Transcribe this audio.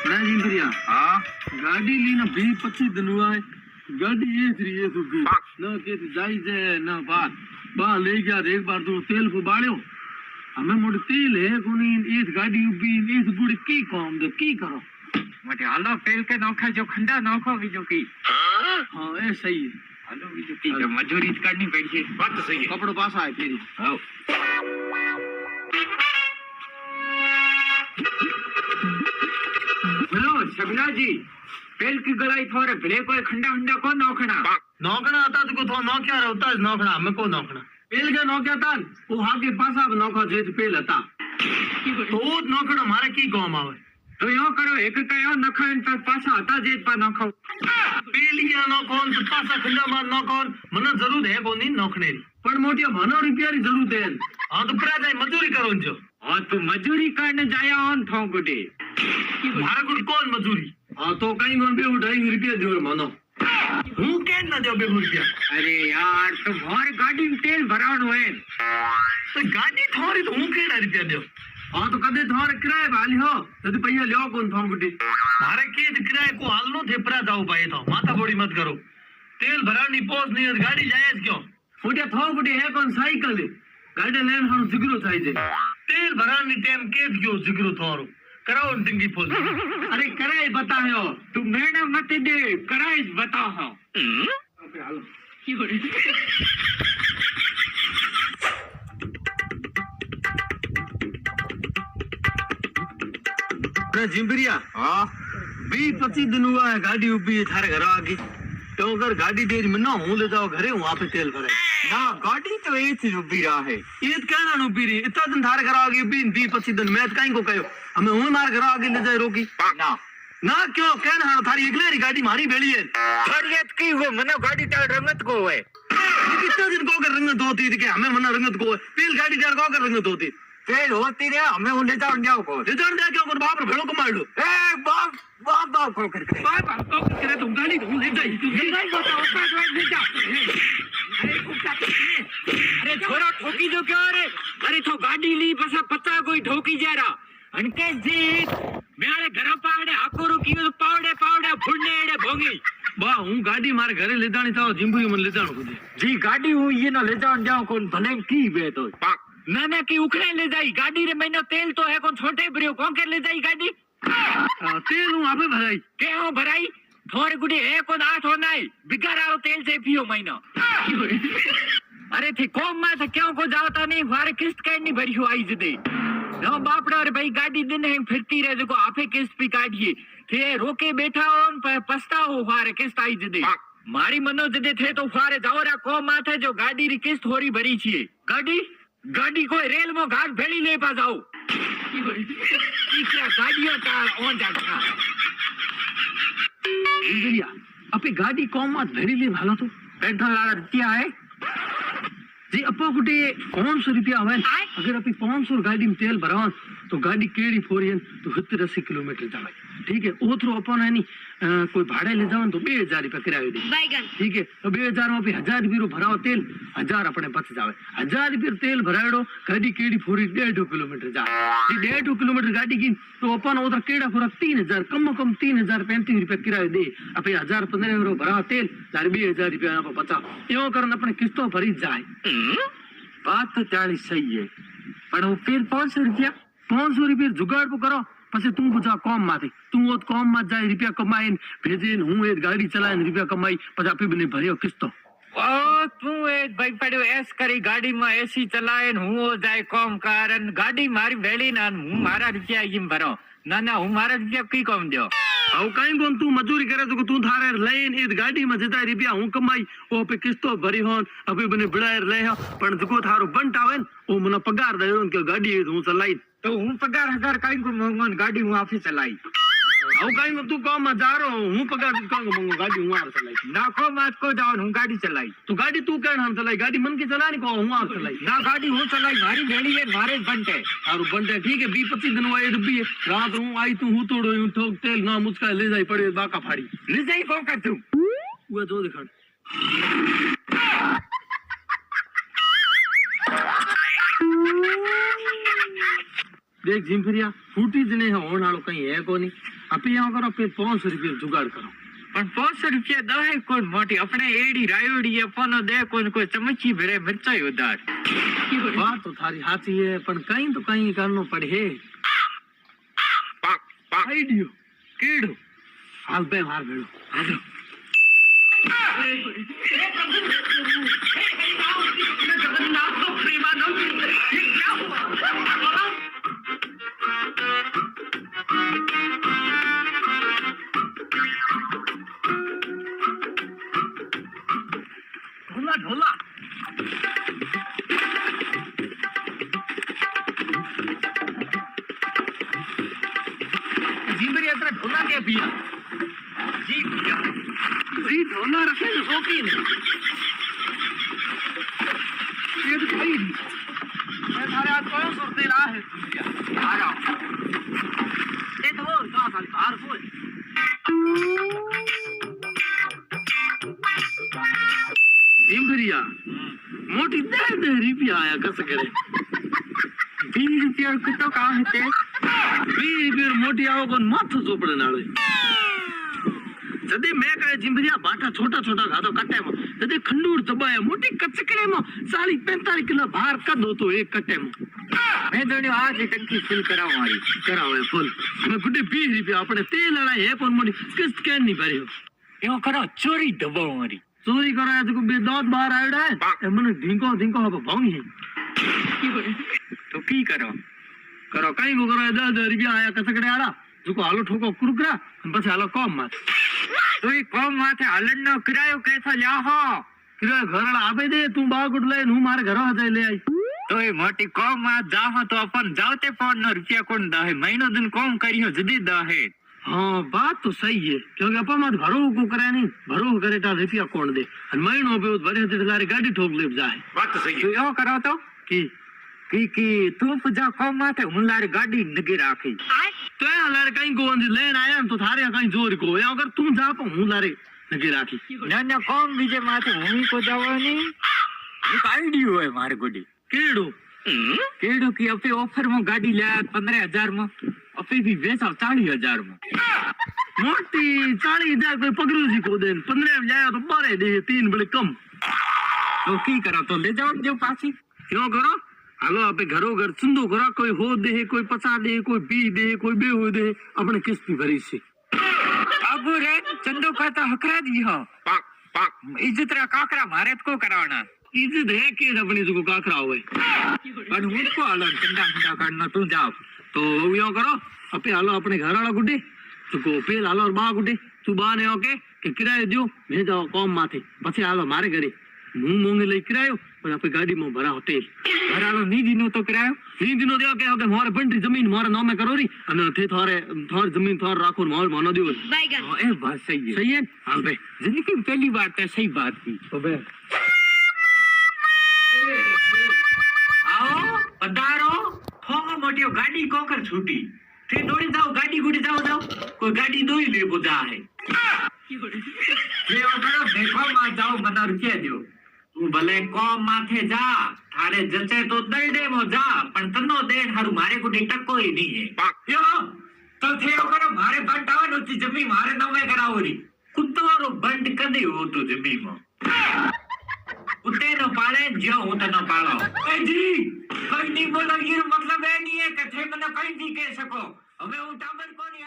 मैं जिंदरिया गाड़ी ली ना 20-25 दिन हुआ है। गाड़ी ये सुखी न के जाई जे न बात बा ले गया एक बार तो तेल को बाड़ियो हमें मोड़ तेल है कोनी इस गाड़ी उबी इस बुड़ी की काम दे की करो मटे हालो तेल के नौखा जो खंडा नौखो बीजो की हां ए सही है हालो बीजो की जो मजूरी करनी पड़ी है बात तो सही है कपड़ो पासा है फिर हां हेलो सगना जी तेल की गलाई थोड़े भले कोई खंडा खंडा को नौखना नौकना आता तो को नौकिया रहता है नौकना हमें को नौकना पेल के नौकिया था वो हाके पासा नौका जे पेल था तो नौकना मारे की काम आवे तो यो करो एक कयो नखन पर पासा आता जे पा नौखो पेलिया नौकोन तो पासा खंडा मार नौकोन मने जरूर है कोनी नौकने पर मोटिया भनो रुपया री जरूरत है हां तो परा जाए मजदूरी करो जो हां तो मजूरी करने जाया ऑन थो गुडे मारे गुड कौन मजूरी हां तो कहीं कोन पे 2.5 रुपया दियो मानो हूं के न दो 2 रुपया अरे यार तो मोर गाड़ी में तेल भरावनो है तो गाड़ी थोड़ी तो हूं केड़ा रुपया दियो हां तो कदे थोर किराए वाली हो तो पैसा लियो कौन थो गुडी मारे के किराए को हालनो थे परा जाओ पाए तो माथा बोड़ी मत करो तेल भरानी पोस नहीं गाड़ी जायज क्यों फुटिया थो गुडी है कौन साइकिल दे गाड़ी लेन हम जिगरो चाहिए तेल भरानी टाइम के क्यों जिगरो थोरो कराओ डिंगी फुल अरे कराए बताओ तू मैडम मत दे कराइस बताओ ओके हालो की हो रे जिंबरिया हां 20-25 दिन हुआ है गाड़ी उबी है थारे घर आगे तो अगर गाड़ी देर में ना हूं ले जाओ घरे वहां पे तेल भरे ना गाड़ी तो ए थी उबी रहा है ईद कहना नु उबी री इतना दिन थारे घर आगे 20-25 दिन मैं कहीं को कहो हमें हूं मार घर आगे ले जाए रोकी ना ना क्यों कहना हां थारी एकलेरी गाड़ी मारी बेली है खरियत की हो मने गाड़ी ता रंगत को है कितना दिन को कर रंगत होती थी के हमें मना रंगत को तेल गाड़ी जार को कर रंगत होती तेल होती रे हमें उन ले जाओ को ले जाओ क्यों कर बाप रे भेड़ो को मार लो ए बाप बाप बाप को कर बाप को करे तुम गाड़ी को ले जाई तू नहीं बताओ का ले जा अरे कुत्ता अरे छोरा ठोकी जो क्यों रे अरे तो गाड़ी ली पसा पता कोई ठोकी जा रहा अनके जी मेरे घर पाड़े आकोरो की पावड़े पावड़े फुड़ने एड़े भोगी बा हूं गाड़ी मारे घरे ले जानी था जिंबू मन ले जानो खुद जी गाड़ी हूं ये ना ले जाओ कौन भले की बे तो ना कि उखड़े ले जाई गाड़ी रे महीनो तेल तो है कौन छोटे ब्रियो कौन के ले जाई गाड़ी तेल हूं आपे भराई के हो भराई थोड़े गुडी है कौन 8 हो नहीं बिगाड़ो तेल से पियो महीनो अरे थे कौन में से क्यों को जाता नहीं फारे किस्त करनी भरी हो आई जदे नो बापड़ा रे भाई गाड़ी दिन है फिरती रहे जो आपे किस्त भी काटिए थे रोके बैठा ऑन पछताओ फारे किस्त आई जदे मारी मनो जदे थे तो फारे जाओ रा को माथे जो गाड़ी री किस्त होरी भरी छे गाड़ी कोई रेल में घाट भेड़ी ले पा जाओ क्या गाड़ियों का ऑन जाता इंद्रिया अपे गाड़ी कौन मत भेड़ी ले भालो तो पेट्रोल वाला रुपया है जी अपो गुटे 500 रुपया हवे अगर अपनी 500 गाड़ी में तेल भरावा तो गाड़ी केड़ी फोरियन तो 70-80 किलोमीटर जावे ठीक है ओ थ्रो अपन है नी कोई भाड़े ले जावन तो 2000 रुपया किरायो दे ठीक है तो 2000 में पे 1000 रुपया भराओ तेल 1000 अपने बच जावे 1000 रुपया तेल भराड़ो गाड़ी केड़ी फोरी 1.5 किलोमीटर जावे 1.5 किलोमीटर गाड़ी की तो अपन उधर केड़ा फोरा 3000 कम 3035 रुपया किरायो दे अपे 1015 यूरो भराओ तेल 2000 रुपया यहाँ पर बचा यो करन अपने किस्तों भरी जाए बात तो 40 सही है पर वो फिर 500 रुपया जुगाड़ को करो पछे तुम बुझा कॉम माथे तू वो कॉम मत जाए रुपया कमाइन भेजेन हूं एक गाड़ी चलाइन रुपया कमाई पछा पे बने भरियो किस्तो ओ तू एक भाई पड़ो ऐस करी गाड़ी में एसी चलाएन हूं जाए कॉम कारण गाड़ी मारी वेली ना हूं मारा रुपया इम भरो ना हूं मारा रुपया की कम दियो औ कहीं कोन तू मजूरी करे तो तू थारे लेन इस गाड़ी में जता रुपया हूं कमाई ओ पे किस्तो भरी होन अबे बने बिड़ायर ले हो पण जको थारो बंट आवेन ओ मने पगार दे के गाड़ी हूं चलाई तो हूं पगार हजार कहीं को मंगन गाड़ी हूं ऑफिस चलाई औ कहीं में तू काम में जा रहो हूं पगार कौन को मंगो गाड़ी हूं आर चलाई नाखो मत को जाओ हूं गाड़ी चलाई तू गाड़ी तू कहन हम चलाई गाड़ी मन की चलानी को हूं आर चलाई ना गाड़ी हूं चलाई मारी भेड़ी है मारे बंटे और बंटे ठीक है 20-25 दिन हुआ ये रुपये रात हूं आई तू हूं तोड़ो यूं ठोक तेल ना मुझका ले जाई पड़े बाका फाड़ी ले जाई को कर तू वो जो दिखा देख जिम्फरिया फूटी जने है होने वालों कहीं है को नहीं आप यहाँ करो फिर 500 रुपये जुगाड़ करो પણ 500 રૂપિયા દહે કોણ મોટી આપણે એડી રાયોડી એ ફોનો દે કોઈ ચમચી ભરે મિરચાઈ ઉધાર बात तो थारी हाथी है पर कहीं तो कहीं करना पड़े आइडियो कीड़ो हाल पे मार भेड़ो हालो ढोला ढोला जिम्बरी अത്ര ढोला क्या पिया जी पिया जी ढोला रखे तो सोकी नहीं ये तो कोई नहीं मैं थारे आज 500 रुपये ला है आ रहा ये तो वो कहाँ साल बाहर बोल जिम्बरिया मोटी 10 रुपया आया कस करे 20 રૂપિયા કિતો કામ હતે 20 रुपये मोटी आओ कौन माथो चोपड़े नाले जदे मैं कहे जिम्बरिया बाटा छोटा छोटा खादो कट्टे में जदे खंडूर दबाया मोटी कचकड़े में 40-45 किलो भार कद हो तो एक कट्टे में મેં દોડ્યો આ જે ટંકી ફૂલ કરાવો મારી करावे फुल मैं गुड्डे 20 रुपया अपने तेल लड़ाई है पर मोटी किस्त कैन नहीं भरियो એવો કરો ચોરી દબાવો મારી चोरी कराया तो बे दांत बाहर आड़ा है मने ढींको ढींको अब भांगी है તો કી કરો करो कहीं को करो 10 रुपया आया कचकड़े आड़ा जो हालो ठोको कुरकरा बस हालो कम मत તો એ કોમ માથે હાલનો કિરાયો કેસો લ્યાહો किराया घर वाला आवे दे तू बागुट ले नु मारे घर आ ले आई તો એ મોટી કોમ માં જાહો તો अपन જાવતે 500 રૂપિયા કોણ દહે મહિનો દિન કોમ કર્યો જદી દહે हाँ बात तो सही है क्योंकि अपा मत भरो को करे नहीं भरो करे ता रुपया कौन दे और महीनों पे भरे ते सारी गाड़ी ठोक ले जाए વાત તો સહી તો એવો કરો તો की તું પૂજા કોમ માથે હું લારી ગાડી નગી રાખી तो है लारे कहीं को लेन आया तो थारे कहीं जोर को या अगर तुम जा पा हूं लारे नगे राखी ના ના કોમ બીજે માથે હું કો જવાની એક આઈડિયો હે મારે ગોડી केड़ो કેડો કી અપે ઓફર માં ગાડી લે 15000 માં અપે भी વેચાવ 40000 માં मोटी 40,000 पे पकड़ू जी को देन 15 जाए तो 12 दे 3 बड़े कम તો કી કરો તો ले जाओ जो पासी क्यों करो हालो आपे घरो घर सुंदो करो कोई हो दे कोई 50 दे कोई 20 दे कोई बे हो दे अपने किस्त भी भरी से अबू रे चंदो का तो हकरा दी हो इज्जत रा काकरा मारे को करावना इज्जत है के अपनी जो काकरा होए पर उनको अलग चंदा चंदा करना तू जाओ तो यो करो अपे हालो अपने घर वाला गुड्डे तो को पेल हालो और बा गुड्डे तू बा ने ओके के किराए दियो मैं जाओ कॉम माथे પછી હાલો મારે ઘરે હું મોંગે લઈ કિરાયો પણ આપે ગાડી માં ભરા હોટેલ ભરાલો ની દિનો તો કરાયો ની દિનો દેવા કે ઓકે મારે બંટરી જમીન મારે નામે કરો રી અને તે થારે થાર જમીન થાર રાખો માર માનો દેવો ए बात सही सही है हां भाई जिंदगी में पहली बार तो सही बात की तो बे आओ पधारो थोंगो मोटियो गाड़ी कोकर छूटी ते दौड़ी जाओ गाड़ी गुड़ी जाओ कोई गाड़ी दो ही ले बुझा है ये करो देखो मा जाओ मना रुकिया दियो तू भले कोम माथे जा थारे जचे तो दई दे मो जा पण तनो दे हारू मारे को टक्को ही नहीं है यो तो थे करो मारे बंटावा नुची जमी मारे नवे कराओ री कुत्तोरो बंड कदे हो तो जमी मो उते न पाले जो उते न पालो ए जी कई नहीं बोलो ये मतलब है नहीं है कथे मने कई नहीं कह सको हमें उठावर कोनी